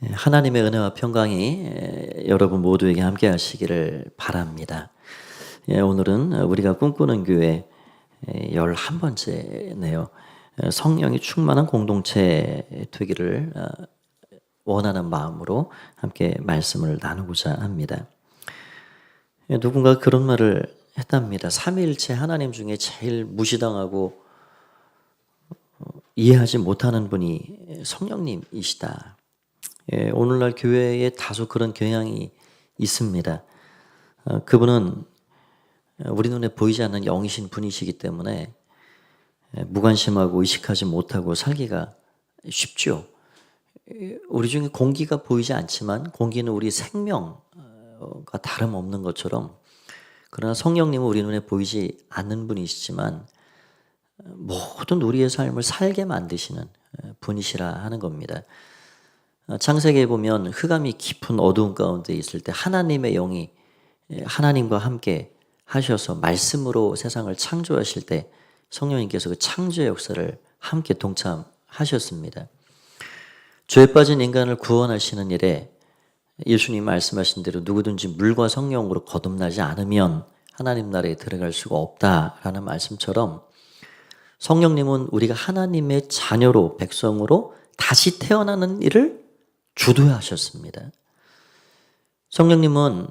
하나님의 은혜와 평강이 여러분 모두에게 함께 하시기를 바랍니다. 오늘은 우리가 꿈꾸는 교회 11번째네요. 성령이 충만한 공동체 되기를 원하는 마음으로 함께 말씀을 나누고자 합니다. 누군가 그런 말을 했답니다. 삼위일체 하나님 중에 제일 무시당하고 이해하지 못하는 분이 성령님이시다. 오늘날 교회에 다소 그런 경향이 있습니다. 그분은 우리 눈에 보이지 않는 영이신 분이시기 때문에 무관심하고 의식하지 못하고 살기가 쉽죠. 우리 중에 공기가 보이지 않지만 공기는 우리 생명과 다름없는 것처럼, 그러나 성령님은 우리 눈에 보이지 않는 분이시지만 모든 우리의 삶을 살게 만드시는 분이시라 하는 겁니다. 창세기에 보면 흑암이 깊은 어두운 가운데 있을 때 하나님의 영이 하나님과 함께 하셔서 말씀으로 세상을 창조하실 때 성령님께서 그 창조의 역사를 함께 동참하셨습니다. 죄에 빠진 인간을 구원하시는 일에 예수님 말씀하신 대로 누구든지 물과 성령으로 거듭나지 않으면 하나님 나라에 들어갈 수가 없다라는 말씀처럼, 성령님은 우리가 하나님의 자녀로, 백성으로 다시 태어나는 일을 주도하셨습니다. 성령님은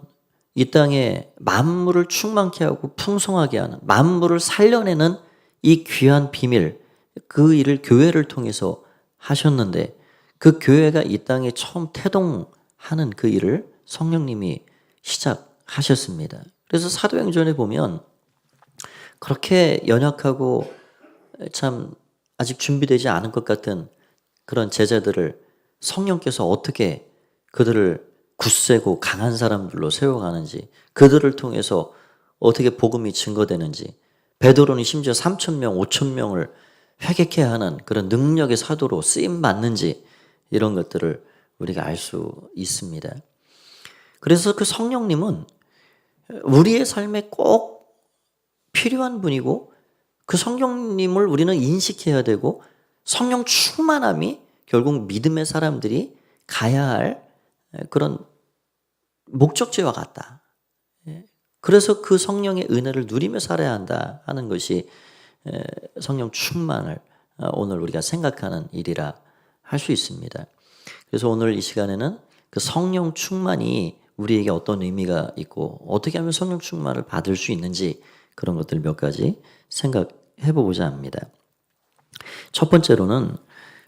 이 땅에 만물을 충만케 하고 풍성하게 하는, 만물을 살려내는 이 귀한 비밀, 그 일을 교회를 통해서 하셨는데, 그 교회가 이 땅에 처음 태동하는 그 일을 성령님이 시작하셨습니다. 그래서 사도행전에 보면 그렇게 연약하고 참 아직 준비되지 않은 것 같은 그런 제자들을 성령께서 어떻게 그들을 굳세고 강한 사람들로 세워가는지, 그들을 통해서 어떻게 복음이 증거되는지, 베드로는 심지어 3,000명, 5,000명을 회개케 하는 그런 능력의 사도로 쓰임 받는지, 이런 것들을 우리가 알 수 있습니다. 그래서 그 성령님은 우리의 삶에 꼭 필요한 분이고, 그 성령님을 우리는 인식해야 되고, 성령 충만함이 결국 믿음의 사람들이 가야 할 그런 목적지와 같다. 그래서 그 성령의 은혜를 누리며 살아야 한다 하는 것이 성령 충만을 오늘 우리가 생각하는 일이라 할 수 있습니다. 그래서 오늘 이 시간에는 그 성령 충만이 우리에게 어떤 의미가 있고 어떻게 하면 성령 충만을 받을 수 있는지, 그런 것들 몇 가지 생각해 보고자 합니다. 첫 번째로는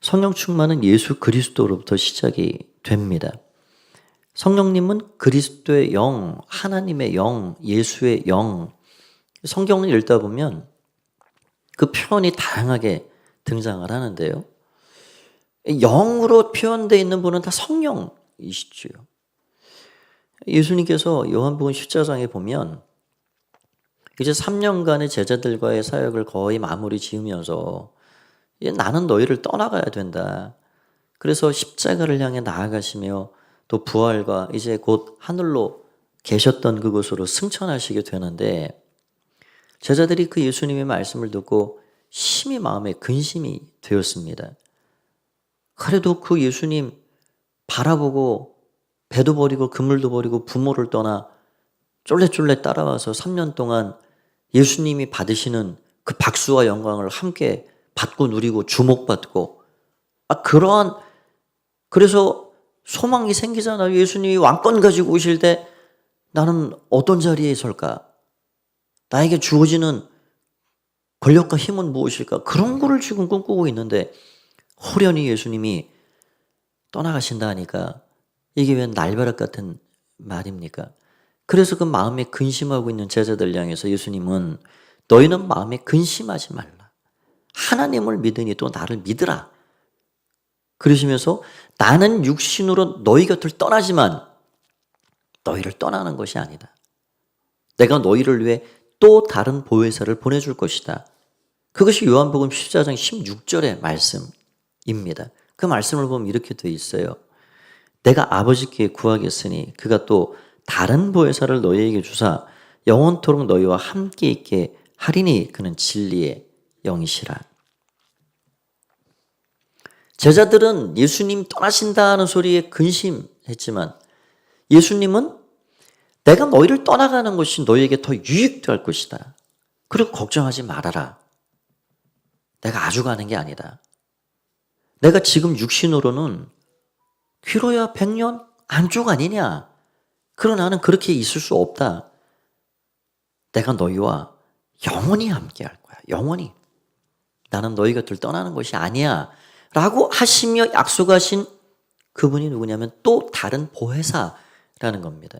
성령 충만은 예수 그리스도로부터 시작이 됩니다. 성령님은 그리스도의 영, 하나님의 영, 예수의 영, 성경을 읽다 보면 그 표현이 다양하게 등장을 하는데요. 영으로 표현되어 있는 분은 다 성령이시죠. 예수님께서 요한복음 10장에 보면 이제 3년간의 제자들과의 사역을 거의 마무리 지으면서 나는 너희를 떠나가야 된다. 그래서 십자가를 향해 나아가시며 또 부활과 이제 곧 하늘로 계셨던 그곳으로 승천하시게 되는데, 제자들이 그 예수님의 말씀을 듣고 심히 마음에 근심이 되었습니다. 그래도 그 예수님 바라보고 배도 버리고 그물도 버리고 부모를 떠나 쫄래쫄래 따라와서 3년 동안 예수님이 받으시는 그 박수와 영광을 함께 받고 누리고 주목받고, 그래서 소망이 생기잖아요. 예수님이 왕권 가지고 오실 때 나는 어떤 자리에 설까? 나에게 주어지는 권력과 힘은 무엇일까? 그런 거를 지금 꿈꾸고 있는데 호련히 예수님이 떠나가신다 하니까 이게 왜 날벼락 같은 말입니까? 그래서 그 마음에 근심하고 있는 제자들 향해서 예수님은 너희는 마음에 근심하지 말라. 하나님을 믿으니 또 나를 믿으라. 그러시면서 나는 육신으로 너희 곁을 떠나지만 너희를 떠나는 것이 아니다. 내가 너희를 위해 또 다른 보혜사를 보내줄 것이다. 그것이 요한복음 14장 16절의 말씀입니다. 그 말씀을 보면 이렇게 되어 있어요. 내가 아버지께 구하겠으니 그가 또 다른 보혜사를 너희에게 주사 영원토록 너희와 함께 있게 하리니 그는 진리의 영이시라. 제자들은 예수님 떠나신다는 소리에 근심했지만 예수님은 내가 너희를 떠나가는 것이 너희에게 더 유익될 것이다. 그리고 걱정하지 말아라. 내가 아주 가는 게 아니다. 내가 지금 육신으로는 길어야 100년 안쪽 아니냐. 그러나 나는 그렇게 있을 수 없다. 내가 너희와 영원히 함께 할 거야. 영원히. 나는 너희 곁을 떠나는 것이 아니야. 라고 하시며 약속하신 그분이 누구냐면 또 다른 보혜사라는 겁니다.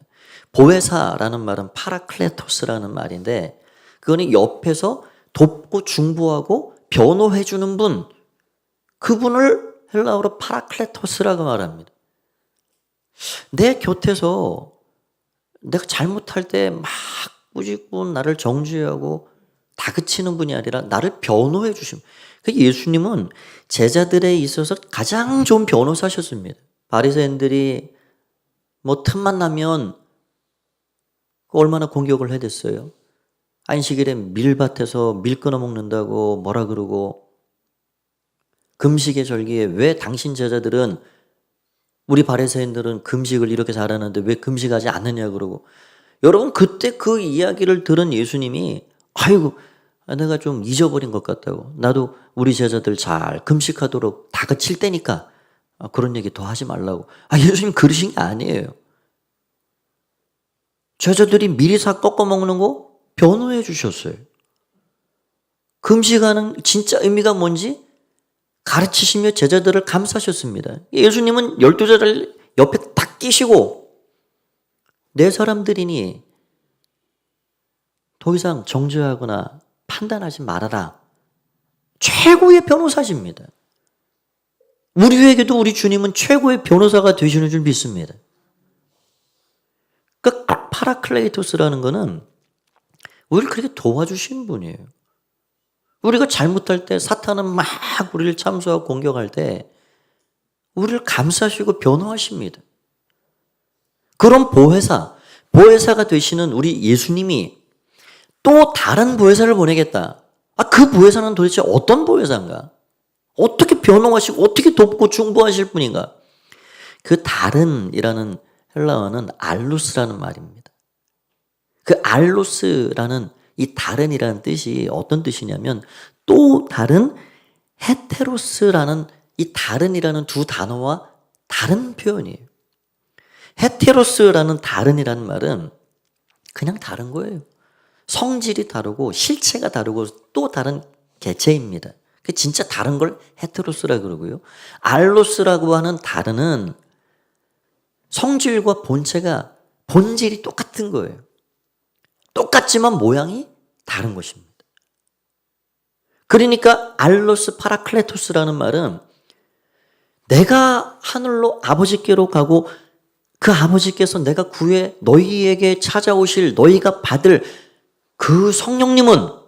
보혜사라는 말은 파라클레토스라는 말인데 그거는 옆에서 돕고 중보하고 변호해 주는 분, 그분을 헬라어로 파라클레토스라고 말합니다. 내 곁에서 내가 잘못할 때 막 꾸짖고 나를 정죄하고 다그치는 분이 아니라 나를 변호해 주심. 예수님은 제자들에 있어서 가장 좋은 변호사셨습니다. 바리새인들이 뭐 틈만 나면 얼마나 공격을 해댔어요. 안식일에 밀밭에서 밀 끊어 먹는다고 뭐라 그러고, 금식의 절기에 왜 당신 제자들은, 우리 바리새인들은 금식을 이렇게 잘하는데 왜 금식하지 않느냐 그러고. 여러분, 그때 그 이야기를 들은 예수님이 아이고 내가 좀 잊어버린 것 같다고, 나도 우리 제자들 잘 금식하도록 다그칠 때니까 그런 얘기 더 하지 말라고. 예수님 그러신 게 아니에요. 제자들이 미리사 꺾어 먹는 거 변호해 주셨어요. 금식하는 진짜 의미가 뭔지 가르치시며 제자들을 감싸셨습니다. 예수님은 12제자를 옆에 딱 끼시고 내 사람들이니 더 이상 정죄하거나 판단하지 말아라. 최고의 변호사십니다. 우리에게도 우리 주님은 최고의 변호사가 되시는 줄 믿습니다. 그러니까 파라클레이토스라는 거는 우리를 그렇게 도와주시는 분이에요. 우리가 잘못할 때 사탄은 막 우리를 참수하고 공격할 때 우리를 감싸시고 변호하십니다. 그런 보혜사가 되시는 우리 예수님이 또 다른 보혜사를 보내겠다. 그 보혜사는 도대체 어떤 보혜사인가? 어떻게 변호하시고 어떻게 돕고 중보하실 분인가? 그 다른이라는 헬라어는 알루스라는 말입니다. 그 알루스라는 이 다른이라는 뜻이 어떤 뜻이냐면 또 다른 헤테로스라는 이 다른이라는 두 단어와 다른 표현이에요. 헤테로스라는 다른이라는 말은 그냥 다른 거예요. 성질이 다르고 실체가 다르고 또 다른 개체입니다. 진짜 다른 걸 헤테로스라 그러고요. 알로스라고 하는 다른은 성질과 본질이 똑같은 거예요. 똑같지만 모양이 다른 것입니다. 그러니까 알로스 파라클레토스라는 말은 내가 하늘로 아버지께로 가고 그 아버지께서 내가 구해 너희에게 찾아오실 너희가 받을 그 성령님은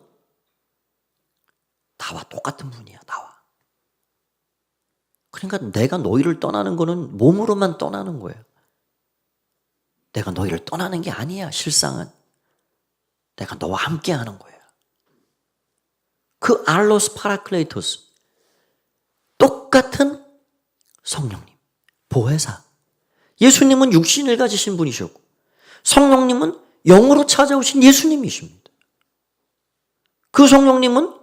나와 똑같은 분이야. 나와. 그러니까 내가 너희를 떠나는 거는 몸으로만 떠나는 거예요. 내가 너희를 떠나는 게 아니야. 실상은 내가 너와 함께 하는 거야. 그 알로스 파라클레이토스, 똑같은 성령님, 보혜사. 예수님은 육신을 가지신 분이셨고 성령님은 영으로 찾아오신 예수님이십니다. 그 성령님은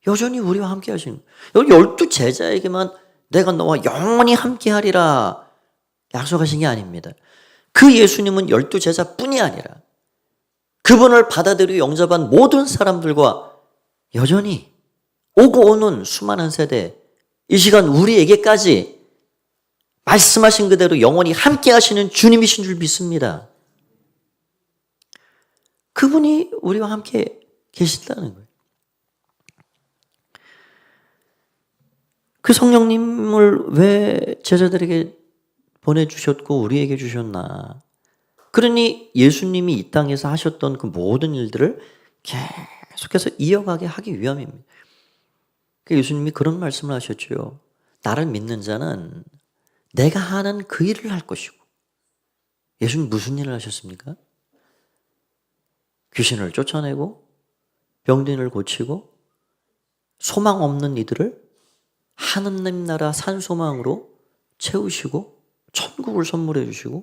여전히 우리와 함께 하시는 거예요. 12제자에게만 내가 너와 영원히 함께 하리라 약속하신 게 아닙니다. 그 예수님은 12제자뿐이 아니라 그분을 받아들이고 영접한 모든 사람들과 여전히 오고 오는 수많은 세대, 이 시간 우리에게까지 말씀하신 그대로 영원히 함께 하시는 주님이신 줄 믿습니다. 그분이 우리와 함께 계신다는 거예요. 그 성령님을 왜 제자들에게 보내주셨고 우리에게 주셨나? 그러니 예수님이 이 땅에서 하셨던 그 모든 일들을 계속해서 이어가게 하기 위함입니다. 예수님이 그런 말씀을 하셨죠. 나를 믿는 자는 내가 하는 그 일을 할 것이고. 예수님 무슨 일을 하셨습니까? 귀신을 쫓아내고 병든이를 고치고 소망 없는 이들을 하느님 나라 산소망으로 채우시고 천국을 선물해 주시고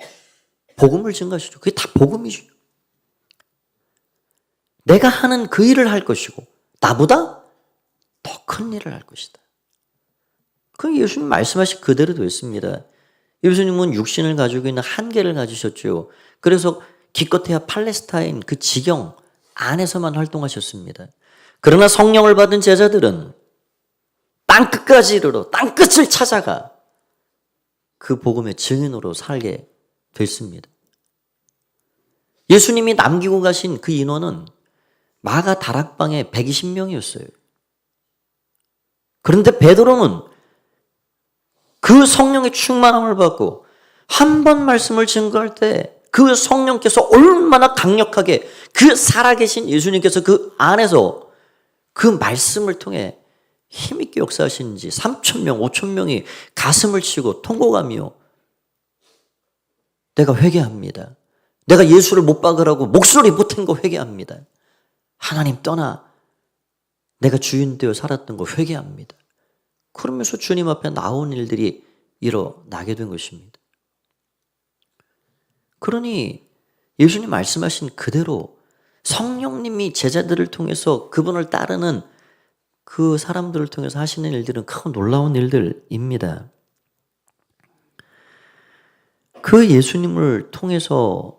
복음을 증가시죠. 그게 다 복음이죠. 내가 하는 그 일을 할 것이고 나보다 더 큰 일을 할 것이다. 그 예수님 말씀하신 그대로 됐습니다. 예수님은 육신을 가지고 있는 한계를 가지셨죠. 그래서 기껏해야 팔레스타인 그 지경 안에서만 활동하셨습니다. 그러나 성령을 받은 제자들은 땅끝까지 이르러 땅끝을 찾아가 그 복음의 증인으로 살게 됐습니다. 예수님이 남기고 가신 그 인원은 마가 다락방에 120명이었어요. 그런데 베드로는 그 성령의 충만함을 받고 한 번 말씀을 증거할 때 그 성령께서 얼마나 강력하게 그 살아계신 예수님께서 그 안에서 그 말씀을 통해 힘있게 역사하시는지 3,000명, 5,000명이 가슴을 치고 통곡하며 내가 회개합니다. 내가 예수를 못 박으라고 목소리 못한 거 회개합니다. 하나님 떠나 내가 주인 되어 살았던 거 회개합니다. 그러면서 주님 앞에 나온 일들이 일어나게 된 것입니다. 그러니 예수님 말씀하신 그대로 성령님이 제자들을 통해서 그분을 따르는 그 사람들을 통해서 하시는 일들은 크고 놀라운 일들입니다. 그 예수님을 통해서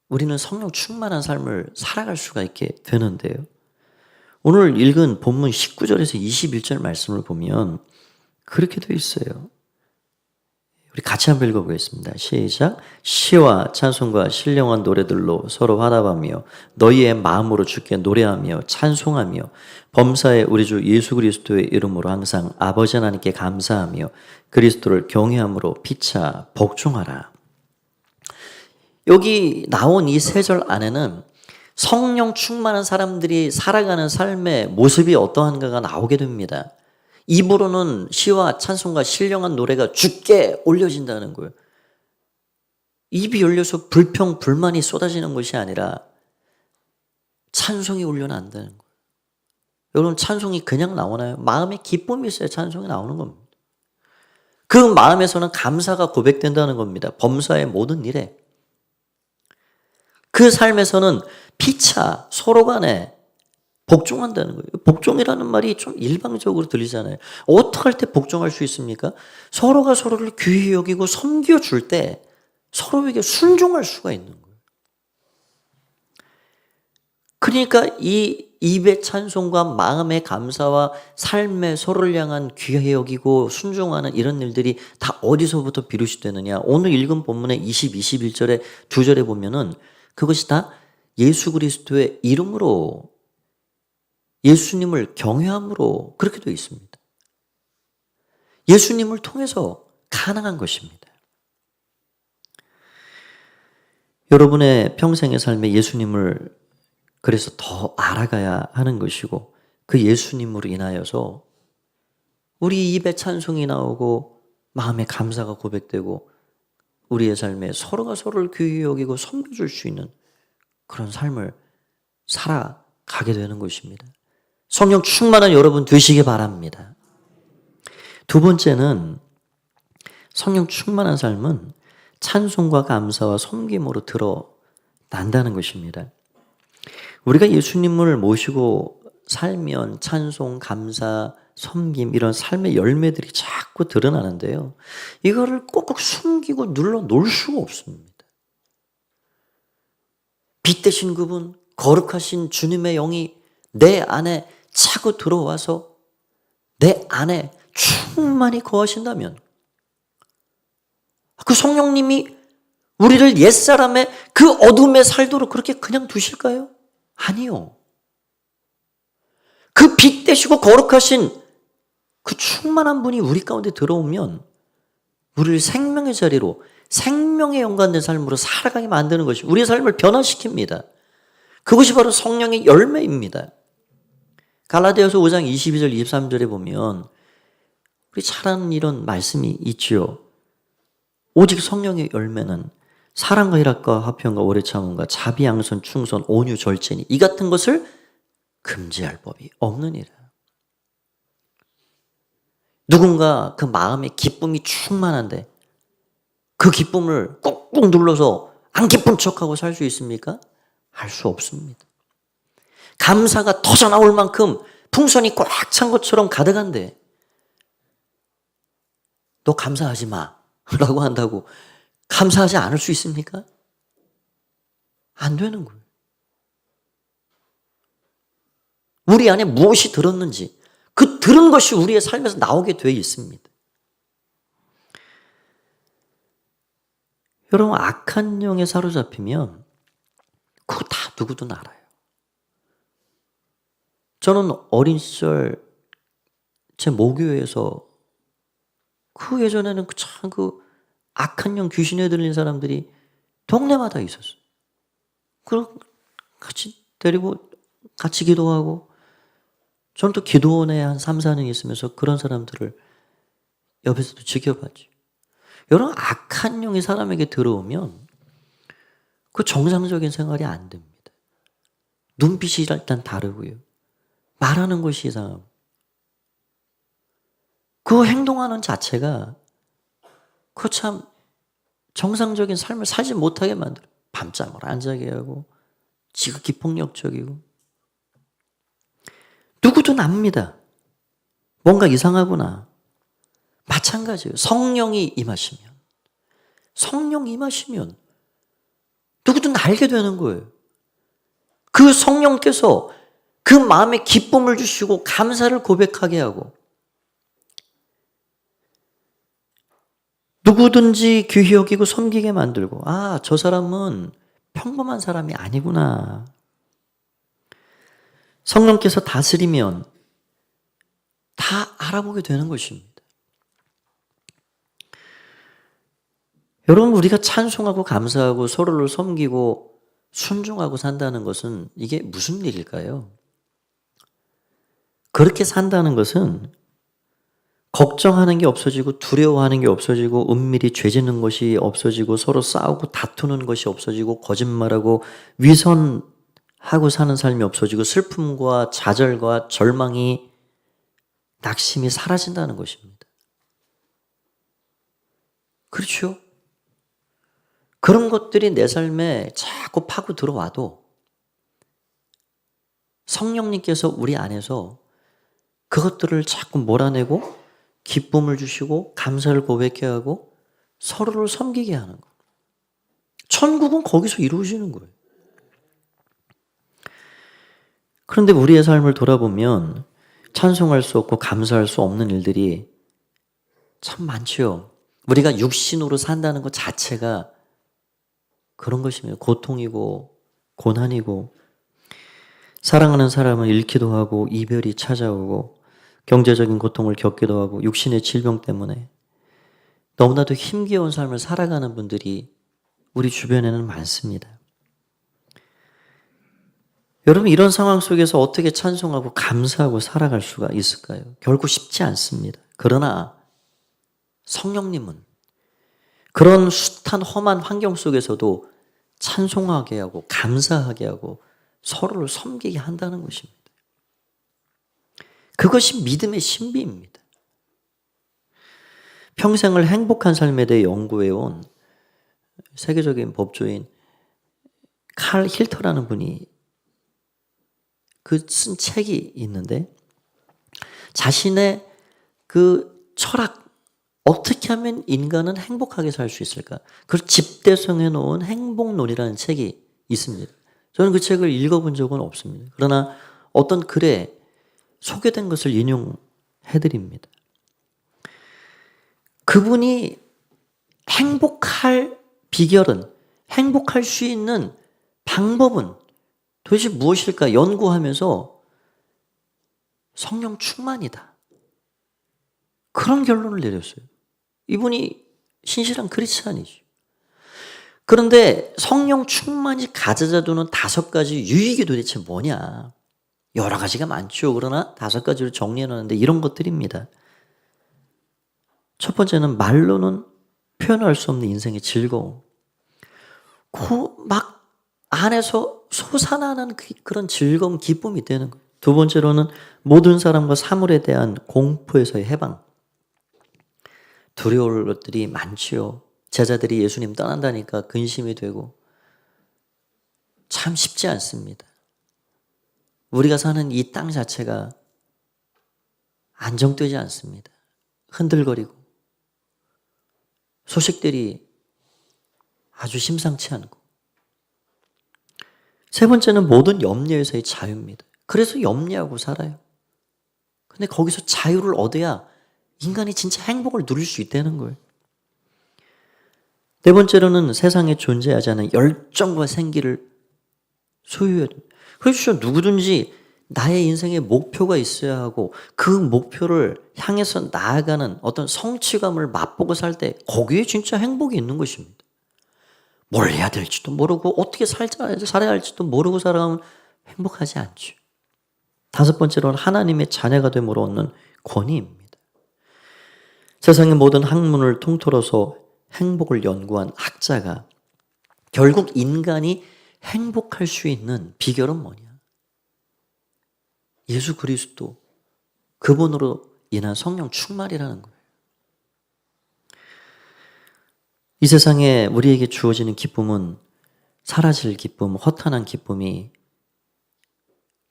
우리는 성령 충만한 삶을 살아갈 수가 있게 되는데요. 오늘 읽은 본문 19절에서 21절 말씀을 보면 그렇게 되어 있어요. 우리 같이 한번 읽어보겠습니다. 시작. 시와 찬송과 신령한 노래들로 서로 화답하며 너희의 마음으로 주께 노래하며 찬송하며 범사에 우리 주 예수 그리스도의 이름으로 항상 아버지 하나님께 감사하며 그리스도를 경외함으로 피차 복종하라. 여기 나온 이 세 절 안에는 성령 충만한 사람들이 살아가는 삶의 모습이 어떠한가가 나오게 됩니다. 입으로는 시와 찬송과 신령한 노래가 주께 올려진다는 거예요. 입이 열려서 불평, 불만이 쏟아지는 것이 아니라 찬송이 올려난다는 거예요. 여러분 찬송이 그냥 나오나요? 마음에 기쁨이 있어야 찬송이 나오는 겁니다. 그 마음에서는 감사가 고백된다는 겁니다. 범사의 모든 일에. 그 삶에서는 피차 서로 간에 복종한다는 거예요. 복종이라는 말이 좀 일방적으로 들리잖아요. 어떻게 할 때 복종할 수 있습니까? 서로가 서로를 귀히 여기고 섬겨줄 때 서로에게 순종할 수가 있는 거예요. 그러니까 이 입의 찬송과 마음의 감사와 삶의 서로를 향한 귀히 여기고 순종하는 이런 일들이 다 어디서부터 비롯이 되느냐. 오늘 읽은 본문의 20, 21절에 두 절에 보면은 그것이 다 예수 그리스도의 이름으로 예수님을 경외함으로 그렇게 되어 있습니다. 예수님을 통해서 가능한 것입니다. 여러분의 평생의 삶에 예수님을 그래서 더 알아가야 하는 것이고 그 예수님으로 인하여서 우리 입에 찬송이 나오고 마음에 감사가 고백되고 우리의 삶에 서로가 서로를 귀히 여기고 섬겨줄 수 있는 그런 삶을 살아가게 되는 것입니다. 성령 충만한 여러분 되시기 바랍니다. 두 번째는 성령 충만한 삶은 찬송과 감사와 섬김으로 드러난다는 것입니다. 우리가 예수님을 모시고 살면 찬송, 감사, 섬김 이런 삶의 열매들이 자꾸 드러나는데요. 이거를 꼭꼭 숨기고 눌러 놓을 수가 없습니다. 빛 되신 그분, 거룩하신 주님의 영이 내 안에 차고 들어와서 내 안에 충만히 거하신다면 그 성령님이 우리를 옛사람의 그 어둠에 살도록 그렇게 그냥 두실까요? 아니요. 그 빛 되시고 거룩하신 그 충만한 분이 우리 가운데 들어오면 우리를 생명의 자리로 생명에 연관된 삶으로 살아가게 만드는 것이 우리의 삶을 변화시킵니다. 그것이 바로 성령의 열매입니다. 갈라디아서 5장 22절 23절에 보면 우리 잘 아는 이런 말씀이 있지요. 오직 성령의 열매는 사랑과 희락과 화평과 오래 참음과 자비 양선 충선 온유 절제니 이 같은 것을 금지할 법이 없느니라. 누군가 그 마음에 기쁨이 충만한데 그 기쁨을 꾹꾹 눌러서 안 기쁜 척하고 살 수 있습니까? 할 수 없습니다. 감사가 터져나올 만큼 풍선이 꽉 찬 것처럼 가득한데 너 감사하지 마 라고 한다고 감사하지 않을 수 있습니까? 안 되는 거예요. 우리 안에 무엇이 들었는지 그 들은 것이 우리의 삶에서 나오게 되어 있습니다. 여러분, 악한 영에 사로잡히면 그거 다 누구든 알아요. 저는 어린 시절 제 모교회에서 그 예전에는 참 악한 영 귀신에 들린 사람들이 동네마다 있었어요. 그럼 같이 데리고 같이 기도하고 저는 또 기도원에 한 3, 4년 있으면서 그런 사람들을 옆에서도 지켜봤죠. 여러분, 악한 영이 사람에게 들어오면 그 정상적인 생활이 안 됩니다. 눈빛이 일단 다르고요. 말하는 것이 이상하고. 그 행동하는 자체가 그 참 정상적인 삶을 살지 못하게 만들어요. 밤잠을 안 자게 하고 지극히 폭력적이고. 누구도 압니다. 뭔가 이상하구나. 마찬가지예요. 성령이 임하시면 누구든 알게 되는 거예요. 그 성령께서 그 마음에 기쁨을 주시고 감사를 고백하게 하고 누구든지 귀히 여기고 섬기게 만들고 아, 저 사람은 평범한 사람이 아니구나. 성령께서 다스리면 다 알아보게 되는 것입니다. 여러분, 우리가 찬송하고 감사하고 서로를 섬기고 순종하고 산다는 것은 이게 무슨 일일까요? 그렇게 산다는 것은 걱정하는 게 없어지고 두려워하는 게 없어지고 은밀히 죄짓는 것이 없어지고 서로 싸우고 다투는 것이 없어지고 거짓말하고 위선하고 사는 삶이 없어지고 슬픔과 좌절과 절망이 낙심이 사라진다는 것입니다. 그렇죠? 그런 것들이 내 삶에 자꾸 파고 들어와도 성령님께서 우리 안에서 그것들을 자꾸 몰아내고 기쁨을 주시고 감사를 고백해야 하고 서로를 섬기게 하는 거예요. 천국은 거기서 이루어지는 거예요. 그런데 우리의 삶을 돌아보면 찬송할 수 없고 감사할 수 없는 일들이 참 많지요. 우리가 육신으로 산다는 것 자체가 그런 것이며 고통이고 고난이고 사랑하는 사람을 잃기도 하고 이별이 찾아오고 경제적인 고통을 겪기도 하고 육신의 질병 때문에 너무나도 힘겨운 삶을 살아가는 분들이 우리 주변에는 많습니다. 여러분, 이런 상황 속에서 어떻게 찬송하고 감사하고 살아갈 수가 있을까요? 결코 쉽지 않습니다. 그러나 성령님은 그런 숱한 험한 환경 속에서도 찬송하게 하고 감사하게 하고 서로를 섬기게 한다는 것입니다. 그것이 믿음의 신비입니다. 평생을 행복한 삶에 대해 연구해온 세계적인 법조인 칼 힐터라는 분이 쓴 책이 있는데 자신의 그 철학, 어떻게 하면 인간은 행복하게 살 수 있을까? 그걸 집대성해 놓은 행복론이라는 책이 있습니다. 저는 그 책을 읽어본 적은 없습니다. 그러나 어떤 글에 소개된 것을 인용해드립니다. 그분이 행복할 비결은, 행복할 수 있는 방법은 도대체 무엇일까 연구하면서 성령 충만이다. 그런 결론을 내렸어요. 이분이 신실한 크리스찬이죠. 그런데 성령 충만이 가져다 두는 5가지 유익이 도대체 뭐냐? 여러 가지가 많죠. 그러나 5가지로 정리해놨는데 이런 것들입니다. 첫 번째는 말로는 표현할 수 없는 인생의 즐거움. 막 안에서 솟아나는 그런 즐거움, 기쁨이 되는 거예요. 두 번째로는 모든 사람과 사물에 대한 공포에서의 해방. 두려울 것들이 많지요. 제자들이 예수님 떠난다니까 근심이 되고 참 쉽지 않습니다. 우리가 사는 이 땅 자체가 안정되지 않습니다. 흔들거리고 소식들이 아주 심상치 않고. 세 번째는 모든 염려에서의 자유입니다. 그래서 염려하고 살아요. 근데 거기서 자유를 얻어야 인간이 진짜 행복을 누릴 수 있다는 거예요. 네 번째로는 세상에 존재하지 않은 열정과 생기를 소유해야 됩니다. 그렇죠. 누구든지 나의 인생에 목표가 있어야 하고 그 목표를 향해서 나아가는 어떤 성취감을 맛보고 살 때 거기에 진짜 행복이 있는 것입니다. 뭘 해야 될지도 모르고 어떻게 살아야 할지도 모르고 살아가면 행복하지 않죠. 다섯 번째로는 하나님의 자녀가 됨으로 얻는 권위입니다. 세상의 모든 학문을 통틀어서 행복을 연구한 학자가 결국 인간이 행복할 수 있는 비결은 뭐냐? 예수 그리스도, 그분으로 인한 성령 충만이라는 거예요. 이 세상에 우리에게 주어지는 기쁨은 사라질 기쁨, 허탄한 기쁨이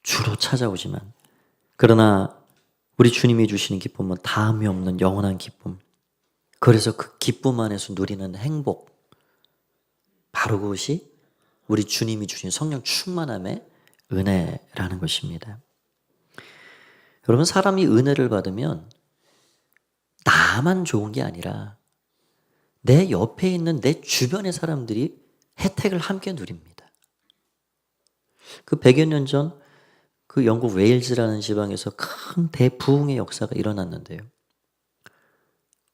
주로 찾아오지만, 그러나 우리 주님이 주시는 기쁨은 다함이 없는 영원한 기쁨. 그래서 그 기쁨 안에서 누리는 행복, 바로 그것이 우리 주님이 주신 성령 충만함의 은혜라는 것입니다. 여러분, 사람이 은혜를 받으면 나만 좋은 게 아니라 내 옆에 있는 내 주변의 사람들이 혜택을 함께 누립니다. 그 100여 년 전 그 영국 웨일즈라는 지방에서 큰 대부흥의 역사가 일어났는데요.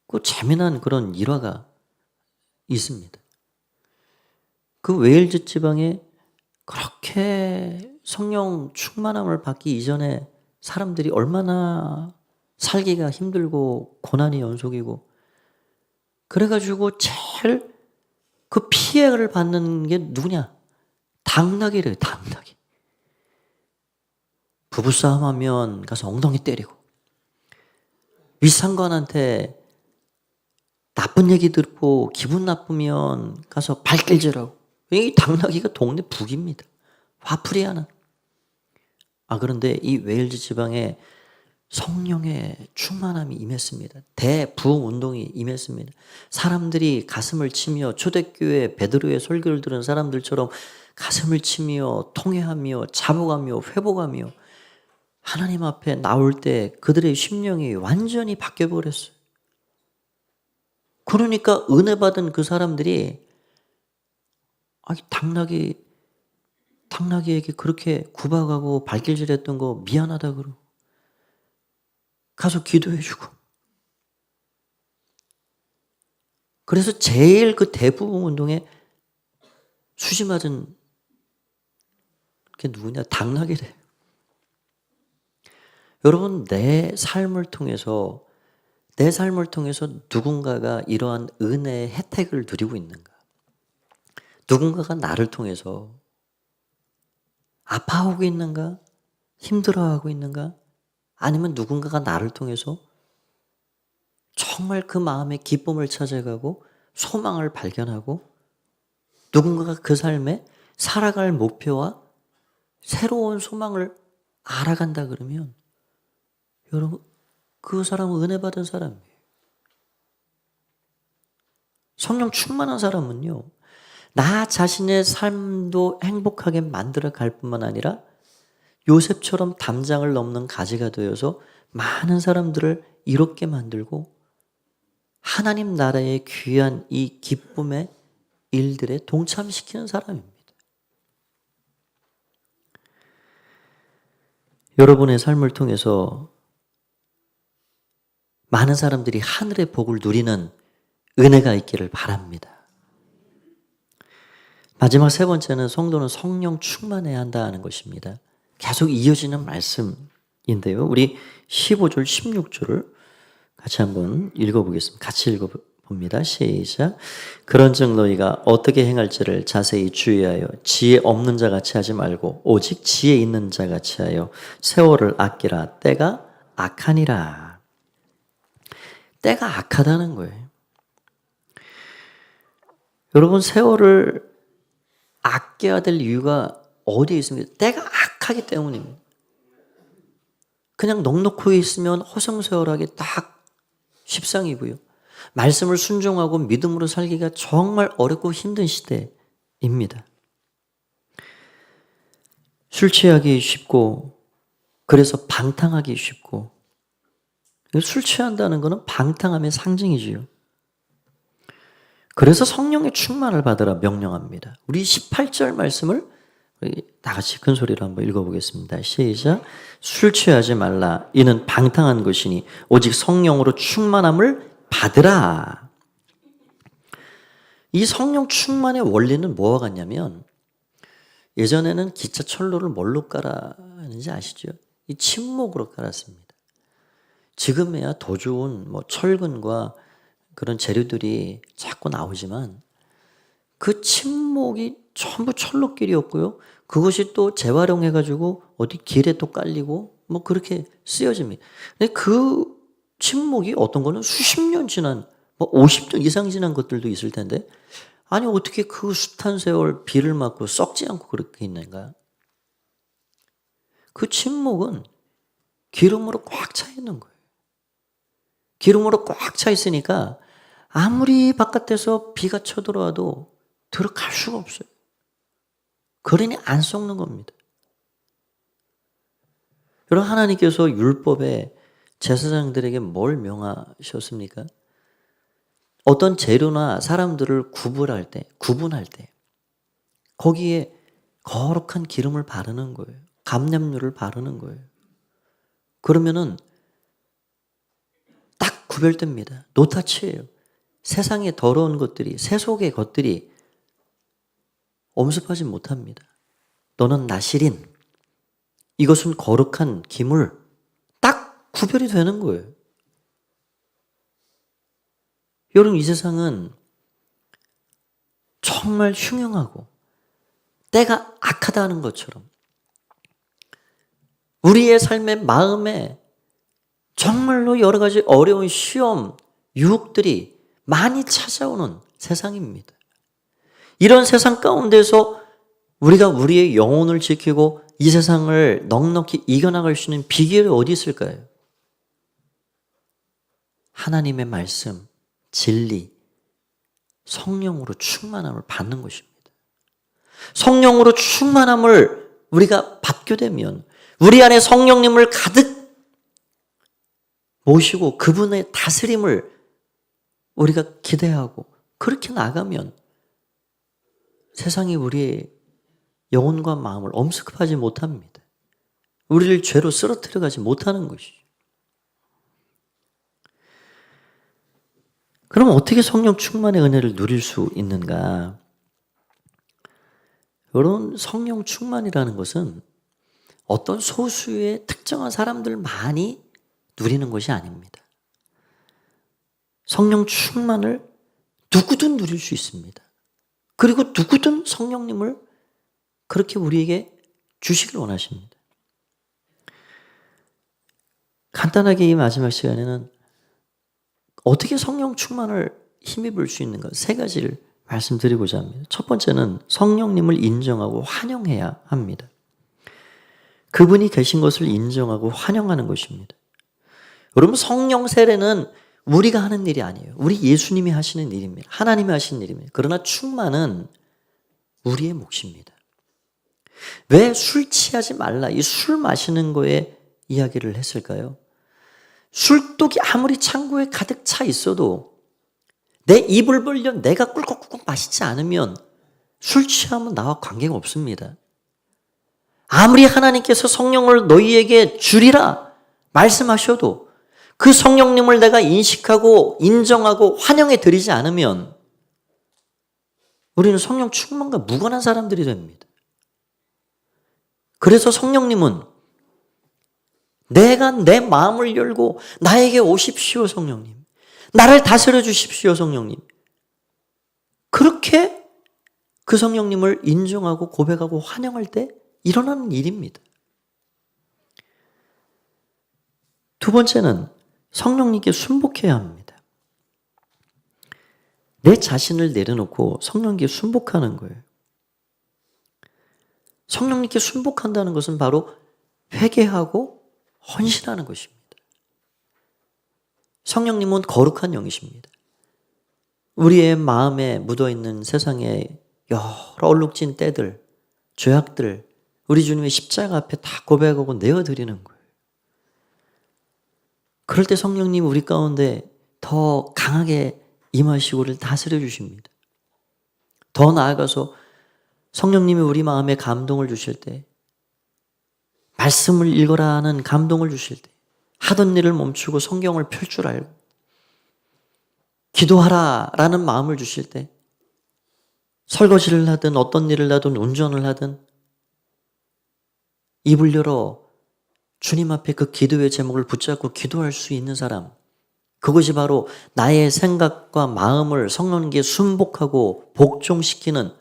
그 재미난 그런 일화가 있습니다. 그 웨일즈 지방에 그렇게 성령 충만함을 받기 이전에 사람들이 얼마나 살기가 힘들고 고난이 연속이고, 그래가지고 제일 그 피해를 받는 게 누구냐? 당나귀래요, 당나귀. 부부싸움 하면 가서 엉덩이 때리고, 윗상관한테 나쁜 얘기 듣고 기분 나쁘면 가서 발길질하고. 이 당나귀가 동네 북입니다. 화풀이 하는. 그런데 이 웨일즈 지방에 성령의 충만함이 임했습니다. 대부흥 운동이 임했습니다. 사람들이 가슴을 치며 초대교회 베드로의 설교를 들은 사람들처럼 가슴을 치며 통회하며 자복하며 회복하며 하나님 앞에 나올 때 그들의 심령이 완전히 바뀌어버렸어요. 그러니까 은혜 받은 그 사람들이 당나귀에게 그렇게 구박하고 발길질했던 거 미안하다 그러고 가서 기도해주고. 그래서 제일 그 대부흥 운동에 수지 맞은 게 누구냐? 당나귀래. 여러분, 내 삶을 통해서 누군가가 이러한 은혜의 혜택을 누리고 있는가? 누군가가 나를 통해서 아파하고 있는가? 힘들어하고 있는가? 아니면 누군가가 나를 통해서 정말 그 마음의 기쁨을 찾아가고 소망을 발견하고 누군가가 그 삶에 살아갈 목표와 새로운 소망을 알아간다 그러면 여러분, 그 사람은 은혜 받은 사람이에요. 성령 충만한 사람은요, 나 자신의 삶도 행복하게 만들어 갈 뿐만 아니라 요셉처럼 담장을 넘는 가지가 되어서 많은 사람들을 이롭게 만들고 하나님 나라의 귀한 이 기쁨의 일들에 동참시키는 사람입니다. 여러분의 삶을 통해서 많은 사람들이 하늘의 복을 누리는 은혜가 있기를 바랍니다. 마지막 세 번째는 성도는 성령 충만해야 한다는 것입니다. 계속 이어지는 말씀인데요. 우리 15절, 16절을 같이 한번 읽어보겠습니다. 같이 읽어봅니다. 시작. 그런즉 너희가 어떻게 행할지를 자세히 주의하여 지혜 없는 자 같이 하지 말고 오직 지혜 있는 자 같이 하여 세월을 아끼라. 때가 악하니라. 때가 악하다는 거예요. 여러분, 세월을 아껴야 될 이유가 어디에 있습니까? 때가 악하기 때문입니다. 그냥 넉넉히 있으면 허송세월하게 딱 십상이고요. 말씀을 순종하고 믿음으로 살기가 정말 어렵고 힘든 시대입니다. 술 취하기 쉽고, 그래서 방탕하기 쉽고, 술 취한다는 것은 방탕함의 상징이지요. 그래서 성령의 충만을 받으라 명령합니다. 우리 18절 말씀을 다 같이 큰 소리로 한번 읽어보겠습니다. 시작. 술 취하지 말라. 이는 방탕한 것이니 오직 성령으로 충만함을 받으라. 이 성령 충만의 원리는 뭐와 같냐면, 예전에는 기차 철로를 뭘로 깔았는지 아시죠? 이 침목으로 깔았습니다. 지금에야 더 좋은 철근과 그런 재료들이 자꾸 나오지만, 그 침목이 전부 철로길이었고요. 그것이 또 재활용해가지고 어디 길에 또 깔리고 그렇게 쓰여집니다. 근데 그 침목이 어떤 거는 수십 년 지난, 50년 이상 지난 것들도 있을 텐데, 아니 어떻게 그 숱한 세월 비를 맞고 썩지 않고 그렇게 있는가? 그 침목은 기름으로 꽉 차 있는 거예요. 기름으로 꽉 차 있으니까 아무리 바깥에서 비가 쳐들어와도 들어갈 수가 없어요. 그러니 안 썩는 겁니다. 여러분, 하나님께서 율법에 제사장들에게 뭘 명하셨습니까? 어떤 재료나 사람들을 구분할 때 거기에 거룩한 기름을 바르는 거예요. 감람유를 바르는 거예요. 그러면은 딱 구별됩니다. 노타치예요. 세상의 더러운 것들이, 세속의 것들이 엄습하지 못합니다. 너는 나실인, 이것은 거룩한 기물, 딱 구별이 되는 거예요. 여러분, 이 세상은 정말 흉흉하고 때가 악하다는 것처럼 우리의 삶의 마음에 정말로 여러 가지 어려운 시험, 유혹들이 많이 찾아오는 세상입니다. 이런 세상 가운데서 우리가 우리의 영혼을 지키고 이 세상을 넉넉히 이겨나갈 수 있는 비결이 어디 있을까요? 하나님의 말씀, 진리, 성령으로 충만함을 받는 것입니다. 성령으로 충만함을 우리가 받게 되면, 우리 안에 성령님을 가득 모시고 그분의 다스림을 우리가 기대하고 그렇게 나가면 세상이 우리의 영혼과 마음을 엄습하지 못합니다. 우리를 죄로 쓰러뜨려 가지 못하는 것이죠. 그럼 어떻게 성령 충만의 은혜를 누릴 수 있는가? 여러분, 성령 충만이라는 것은 어떤 소수의 특정한 사람들만이 누리는 것이 아닙니다. 성령 충만을 누구든 누릴 수 있습니다. 그리고 누구든 성령님을 그렇게 우리에게 주시길 원하십니다. 간단하게 이 마지막 시간에는 어떻게 성령 충만을 힘입을 수 있는가, 세 가지를 말씀드리고자 합니다. 첫 번째는 성령님을 인정하고 환영해야 합니다. 그분이 계신 것을 인정하고 환영하는 것입니다. 여러분, 성령 세례는 우리가 하는 일이 아니에요. 우리 예수님이 하시는 일입니다. 하나님이 하시는 일입니다. 그러나 충만은 우리의 몫입니다. 왜 술 취하지 말라, 이 술 마시는 거에 이야기를 했을까요? 술독이 아무리 창고에 가득 차 있어도 내 입을 벌려 내가 꿀꺽꿀꺽 마시지 않으면 술 취하면 나와 관계가 없습니다. 아무리 하나님께서 성령을 너희에게 주리라 말씀하셔도 그 성령님을 내가 인식하고 인정하고 환영해 드리지 않으면 우리는 성령 충만과 무관한 사람들이 됩니다. 그래서 성령님은 내가 내 마음을 열고 나에게 오십시오 성령님, 나를 다스려 주십시오 성령님, 그렇게 그 성령님을 인정하고 고백하고 환영할 때 일어나는 일입니다. 두 번째는 성령님께 순복해야 합니다. 내 자신을 내려놓고 성령님께 순복하는 거예요. 성령님께 순복한다는 것은 바로 회개하고 헌신하는 것입니다. 성령님은 거룩한 영이십니다. 우리의 마음에 묻어있는 세상의 여러 얼룩진 때들, 죄악들, 우리 주님의 십자가 앞에 다 고백하고 내어드리는 거예요. 그럴 때 성령님 우리 가운데 더 강하게 임하시고 우리를 다스려 주십니다. 더 나아가서 성령님이 우리 마음에 감동을 주실 때, 말씀을 읽어라 하는 감동을 주실 때, 하던 일을 멈추고 성경을 펼 줄 알고 기도하라 라는 마음을 주실 때, 설거지를 하든 어떤 일을 하든 운전을 하든 입을 열어 주님 앞에 그 기도의 제목을 붙잡고 기도할 수 있는 사람, 그것이 바로 나의 생각과 마음을 성령님께 순복하고 복종시키는,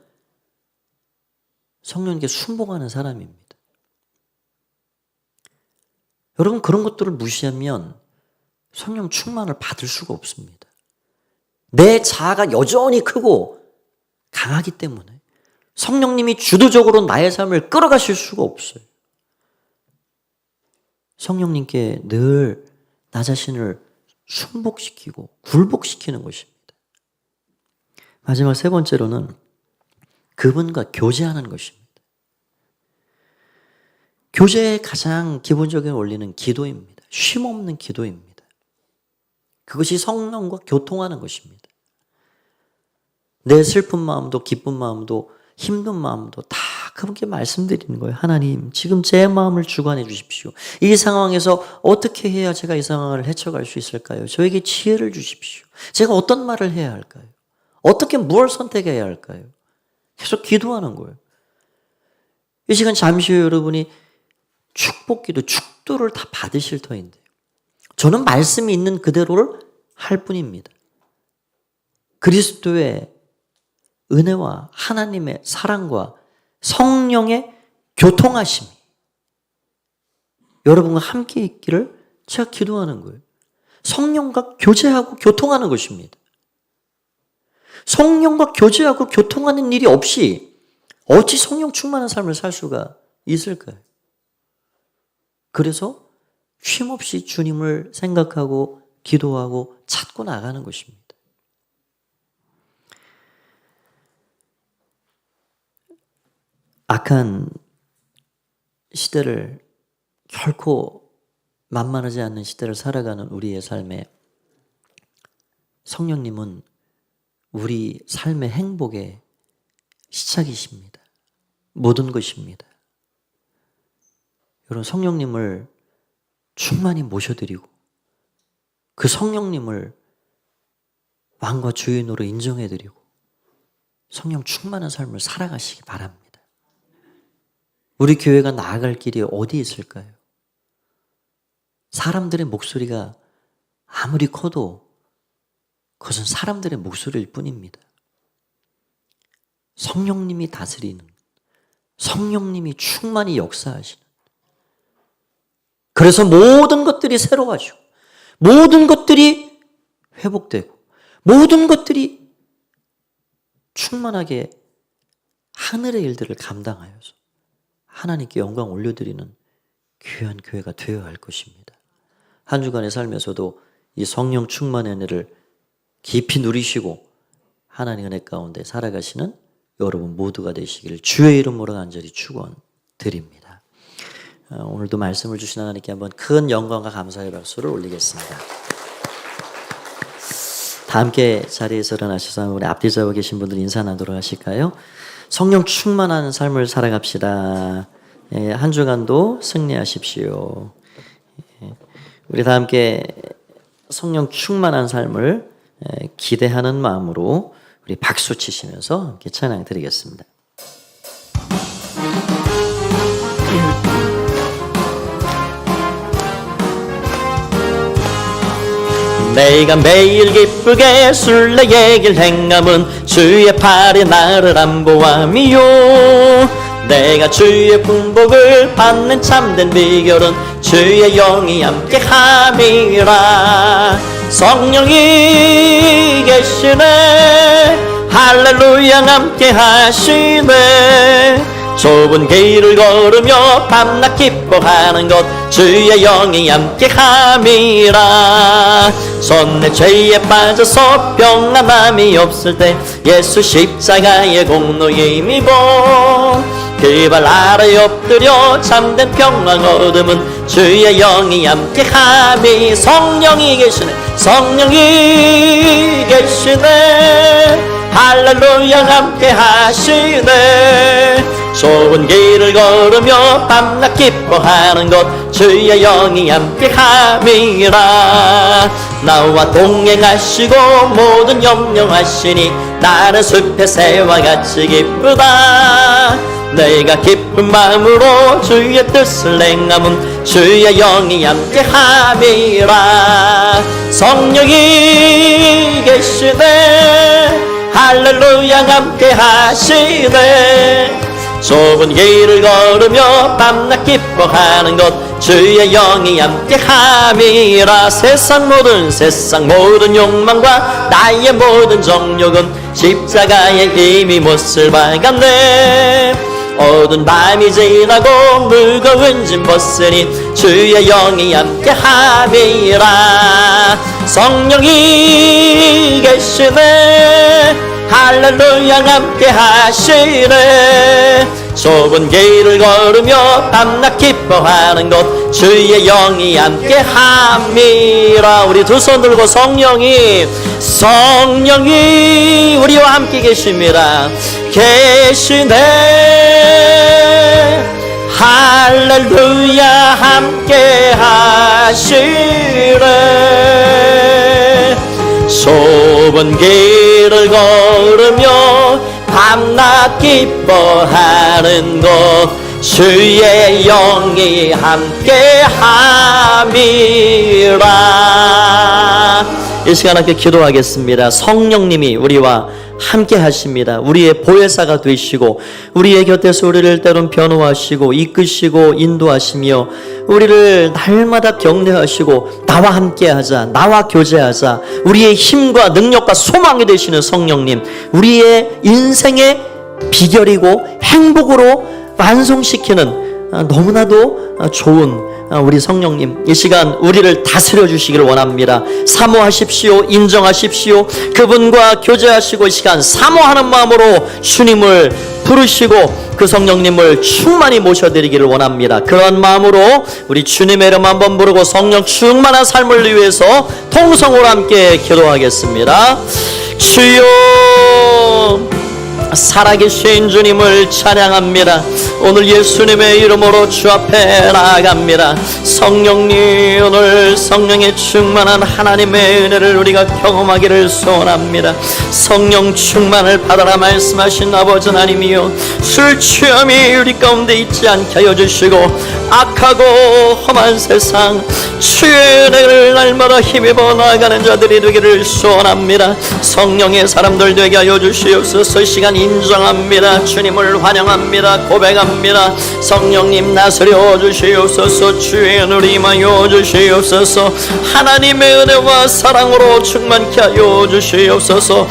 성령님께 순복하는 사람입니다. 여러분, 그런 것들을 무시하면 성령 충만을 받을 수가 없습니다. 내 자아가 여전히 크고 강하기 때문에 성령님이 주도적으로 나의 삶을 끌어가실 수가 없어요. 성령님께 늘 나 자신을 순복시키고 굴복시키는 것입니다. 마지막 세 번째로는 그분과 교제하는 것입니다. 교제의 가장 기본적인 원리는 기도입니다. 쉼없는 기도입니다. 그것이 성령과 교통하는 것입니다. 내 슬픈 마음도 기쁜 마음도 힘든 마음도 다 그분께 말씀드리는 거예요. 하나님, 지금 제 마음을 주관해 주십시오. 이 상황에서 어떻게 해야 제가 이 상황을 헤쳐갈 수 있을까요? 저에게 지혜를 주십시오. 제가 어떤 말을 해야 할까요? 어떻게 무엇을 선택해야 할까요? 계속 기도하는 거예요. 이 시간 잠시 후에 여러분이 축복기도, 축도를 다 받으실 터인데 저는 말씀이 있는 그대로를 할 뿐입니다. 그리스도의 은혜와 하나님의 사랑과 성령의 교통하심이 여러분과 함께 있기를 제가 기도하는 거예요. 성령과 교제하고 교통하는 것입니다. 성령과 교제하고 교통하는 일이 없이 어찌 성령 충만한 삶을 살 수가 있을까요? 그래서 쉼없이 주님을 생각하고 기도하고 찾고 나가는 것입니다. 악한 시대를, 결코 만만하지 않는 시대를 살아가는 우리의 삶에 성령님은 우리 삶의 행복의 시작이십니다. 모든 것입니다. 여러분, 성령님을 충만히 모셔드리고 그 성령님을 왕과 주인으로 인정해드리고 성령 충만한 삶을 살아가시기 바랍니다. 우리 교회가 나아갈 길이 어디 있을까요? 사람들의 목소리가 아무리 커도 그것은 사람들의 목소리일 뿐입니다. 성령님이 다스리는, 성령님이 충만히 역사하시는, 그래서 모든 것들이 새로워지고 모든 것들이 회복되고 모든 것들이 충만하게 하늘의 일들을 감당하여서 하나님께 영광 올려드리는 귀한 교회가 되어야 할 것입니다. 한 주간의 삶에서도 이 성령 충만의 은혜를 깊이 누리시고 하나님의 은혜 가운데 살아가시는 여러분 모두가 되시기를 주의 이름으로 간절히 축원드립니다. 오늘도 말씀을 주신 하나님께 한번 큰 영광과 감사의 박수를 올리겠습니다. 다 함께 자리에서 일어나셔서 우리 앞뒤 잡아 계신 분들 인사 나누도록 하실까요? 성령 충만한 삶을 살아갑시다. 한 주간도 승리하십시오. 우리 다 함께 성령 충만한 삶을 기대하는 마음으로 우리 박수 치시면서 함께 찬양 드리겠습니다. 내가 매일 기쁘게 술래의 길 행함은 주의 팔이 나를 안보함이요. 내가 주의 풍복을 받는 참된 비결은 주의 영이 함께함이라. 성령이 계시네. 할렐루야 함께 하시네. 좁은 길을 걸으며 밤낮 기뻐하는 것 주의 영이 함께 함이라. 손내 죄에 빠져서 평안함이 없을 때 예수 십자가의 공로 힘입어 그 발 아래 엎드려 참된 평강 얻음은 주의 영이 함께 함이. 성령이 계시네. 성령이 계시네. 할렐루야 함께 하시네. 좁은 길을 걸으며 밤낮 기뻐하는 것 주의 영이 함께 함이라. 나와 동행하시고 모든 염려하시니 나는 숲의 새와 같이 기쁘다. 내가 기쁜 마음으로 주의 뜻을 행함은 주의 영이 함께 함이라. 성령이 계시네. 할렐루야 함께 하시네. 좁은 길을 걸으며 밤낮 기뻐하는 것 주의 영이 함께 함이라. 세상 모든 욕망과 나의 모든 정욕은 십자가의 힘이 못을 박았네. 어두운 밤이 지나고 무거운 짐 벗으니 주의 영이 함께 함이라. 성령이 계시네. 할렐루야 함께 하시네. 좁은 길을 걸으며 밤낮 기뻐하는 것 주의 영이 함께 함이라. 우리 두 손 들고 성령이 우리와 함께 계십니다. 계시네. 할렐루야 함께 하시네. 좁은 길을 걸으며 밤낮 기뻐하는 것 주의 영이 함께 함이라. 이 시간 함께 기도하겠습니다. 성령님이 우리와 함께 하십니다. 우리의 보혜사가 되시고 우리의 곁에서 우리를 때론 변호하시고 이끄시고 인도하시며 우리를 날마다 격려하시고 나와 함께하자, 나와 교제하자, 우리의 힘과 능력과 소망이 되시는 성령님, 우리의 인생의 비결이고 행복으로 완성시키는 너무나도 좋은 우리 성령님, 이 시간 우리를 다스려 주시기를 원합니다. 사모하십시오. 인정하십시오. 그분과 교제하시고 이 시간 사모하는 마음으로 주님을 부르시고 그 성령님을 충만히 모셔드리기를 원합니다. 그런 마음으로 우리 주님의 이름 한번 부르고 성령 충만한 삶을 위해서 통성으로 함께 기도하겠습니다. 주여, 살아계신 주님을 찬양합니다. 오늘 예수님의 이름으로 주 앞에 나아갑니다. 성령님, 오늘 성령의 충만한 하나님의 은혜를 우리가 경험하기를 소원합니다. 성령 충만을 받아라 말씀하신 아버지 하나님이여, 술 취함이 우리 가운데 있지 않게 하여 주시고 악하고 험한 세상 주의 은혜를 날마다 힘입어 나아가는 자들이 되기를 소원합니다. 성령의 사람들 되게 하여 주시옵소서. 시간 인정합니다. 주님을 환영합니다. 고백합니다. 성령님 다스려 주시옵소서. 주의 은혜를 임하여 주시옵소서. 하나님의 은혜와 사랑으로 충만케 하여 주시옵소서.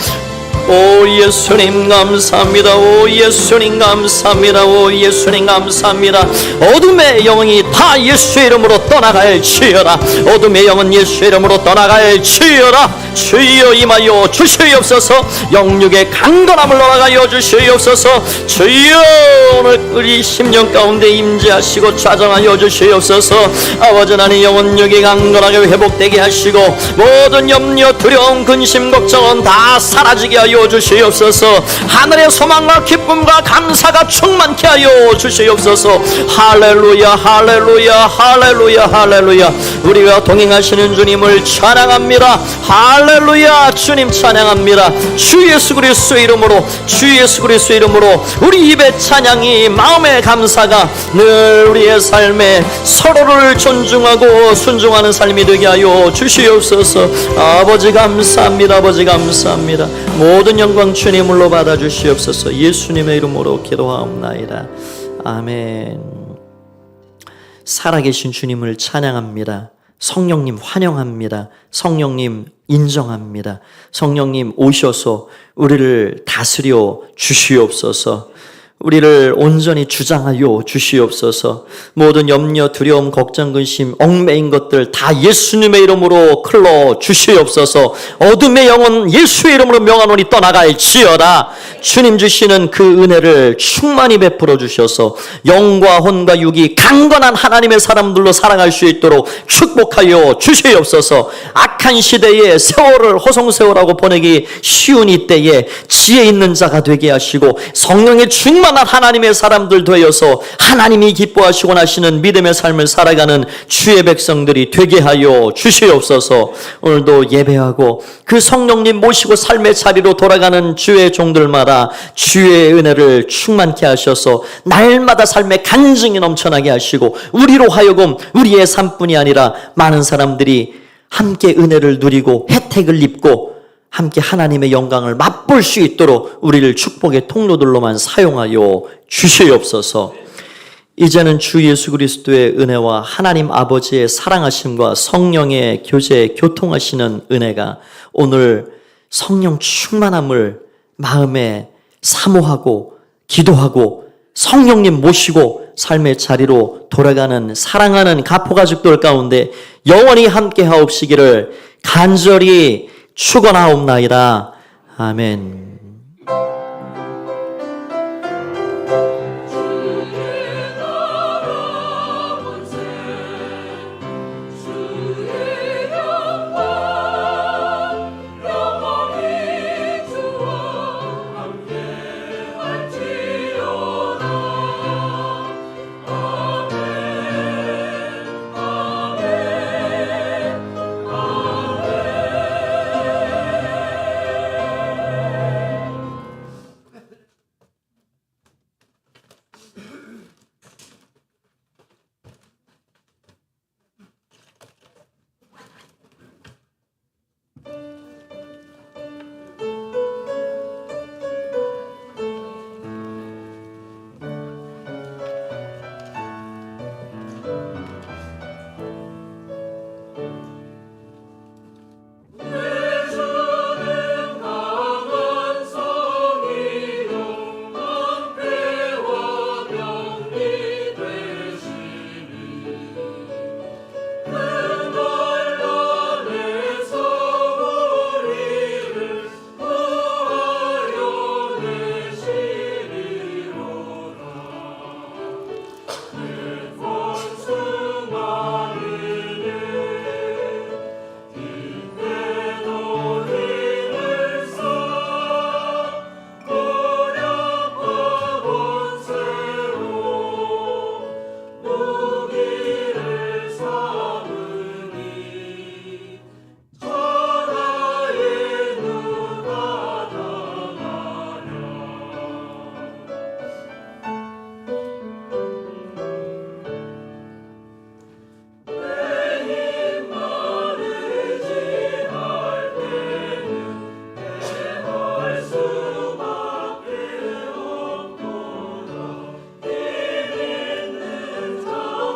오 예수님 감사합니다. 오 예수님 감사합니다. 오 예수님 감사합니다. 어둠의 영이 다 예수의 이름으로 떠나갈지어다. 어둠의 영은 예수의 이름으로 떠나갈지어다. 주여 임하여 주시옵소서. 영육의 강건함을 허락하여 주시옵소서. 주여 오늘 우리 심령 가운데 임재하시고 좌정하여 주시옵소서. 아버지 하나님, 영혼력이 강건하게 회복되게 하시고 모든 염려 두려움 근심 걱정은 다 사라지게 하여 주시옵소서. 하늘의 소망과 기쁨과 감사가 충만케 하여 주시옵소서. 할렐루야 할렐루야 할렐루야 할렐루야. 우리와 동행하시는 주님을 찬양합니다. 할렐루야. 주님 찬양합니다. 주 예수 그리스도의 이름으로, 주 예수 그리스도의 이름으로 우리 입의 찬양이, 마음의 감사가 늘 우리의 삶에 서로를 존중하고 순종하는 삶이 되게 하여 주시옵소서. 아버지 감사합니다. 아버지 감사합니다. 모든 영광 주님으로 받아주시옵소서. 예수님의 이름으로 기도하옵나이다. 아멘. 살아계신 주님을 찬양합니다. 성령님 환영합니다. 성령님 인정합니다. 성령님 오셔서 우리를 다스려 주시옵소서. 우리를 온전히 주장하여 주시옵소서. 모든 염려, 두려움, 걱정, 근심, 얽매인 것들 다 예수님의 이름으로 클러 주시옵소서. 어둠의 영혼 예수의 이름으로 명하노니 떠나갈지어다. 주님 주시는 그 은혜를 충만히 베풀어 주셔서 영과 혼과 육이 강건한 하나님의 사람들로 살아갈 수 있도록 축복하여 주시옵소서. 악한 시대에 세월을 호송세월하고 보내기 쉬운 이때에 지혜 있는 자가 되게 하시고 성령의 충만한 하나님의 사람들 되어서 하나님이 기뻐하시고 하시는 믿음의 삶을 살아가는 주의 백성들이 되게 하여 주시옵소서. 오늘도 예배하고 그 성령님 모시고 삶의 자리로 돌아가는 주의 종들마다 주의 은혜를 충만케 하셔서 날마다 삶의 간증이 넘쳐나게 하시고 우리로 하여금 우리의 삶뿐이 아니라 많은 사람들이 함께 은혜를 누리고 혜택을 입고 함께 하나님의 영광을 맛볼 수 있도록 우리를 축복의 통로들로만 사용하여 주시옵소서. 이제는 주 예수 그리스도의 은혜와 하나님 아버지의 사랑하심과 성령의 교제, 교통하시는 은혜가 오늘 성령 충만함을 마음에 사모하고 기도하고 성령님 모시고 삶의 자리로 돌아가는 사랑하는 가포가족들 가운데 영원히 함께 하옵시기를 간절히 축원하옵나이다. 아멘.